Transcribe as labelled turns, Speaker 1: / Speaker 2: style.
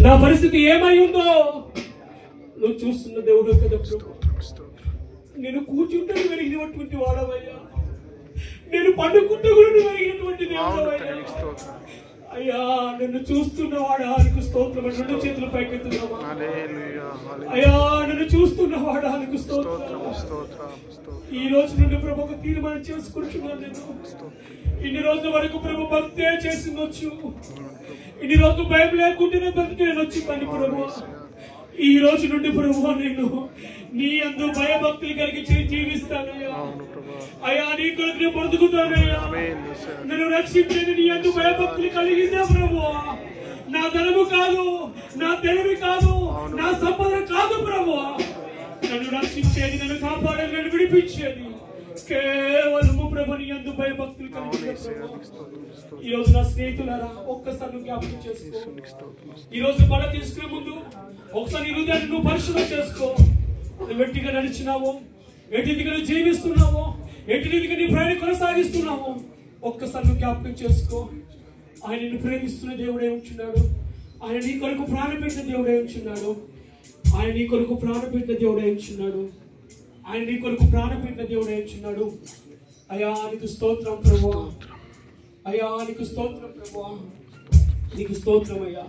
Speaker 1: నా పరిస్థితి ఏమై ఉందో నువ్వు చూస్తున్న దేవుడు కదా ప్రభు. నేను కూర్చుంటే వెలిగినటువంటి వాడవయ్యా, నేను పండుకుంటే కూడా వెలిగినటువంటి దేవుడవయ్యా. అయ్యా నన్ను చూస్తున్నవాడా నీకు స్తోత్రం. రెండు చేతులు పైకెత్తుదామా. అయ్యా నన్ను చూస్తున్నవాడా నీకు స్తోత్రం. ఈ రోజు నుండి ప్రభు ఒక తీర్మానం చేసుకుంటున్నాను. నేను ఇన్ని రోజుల వరకు ప్రభు భక్తే చేసిందొచ్చు, ఇన్ని రోజులు భయం లేకుండానే బతికేనొచ్చు. కానీ ప్రభు ఈ రోజు నుండి ప్రభు నేను నీ అందు భయభక్తులు కలిగి జీవిస్తానయ్యా. అయ్యా నీ కొరకు నేను బ్రతుకుతానయ్యా. నన్ను రక్షించేది నీ అందు భయభక్తులు కలిగిందా ప్రభు. నా ధనము కాదు, నా తెలివి కాదు, నా సంపద కాదు ప్రభు. నన్ను రక్షించేది, నన్ను కాపాడేది, నన్ను విడిపించేది కేవలము ప్రభు నీ అందు భయభక్తులు కలిగిందా ప్రభు. ఈ రోజు నా స్నేహితులారా ఒక్కసారి జ్ఞాపకం చేసుకో. ఈ రోజు పడ తీసుకునే ముందు ఒకసారి ఈ హృదయాన్ని నువ్వు పరిశుభ్రం చేసుకో. నువ్వు ఎట్టిగా నడిచినావో, ఎట్టి రీతిగా జీవిస్తున్నావో, ఎట్టి రీతిగా నీ ప్రయాణం కొనసాగిస్తున్నావో ఒక్కసారి నువ్వు జ్ఞాపకం చేసుకో. ఆయన నిన్ను ప్రేమిస్తున్న దేవుడే ఉంచున్నాడు. ఆయన నీ కొరకు ప్రాణం పెట్టిన దేవుడే ఉంచున్నాడు. ఆయన నీ కొరకు ప్రాణం పెట్టిన దేవుడే ఉంచున్నాడు. ఆయన నీ కొరకు ప్రాణం పెట్టిన దేవుడే ఉంచున్నాడు. అయ్యా నీకు స్తోత్రం ప్రభువా. అయ్యా నీకు స్తోత్రం ప్రభువా. నీకు స్తోత్రం అయ్యా.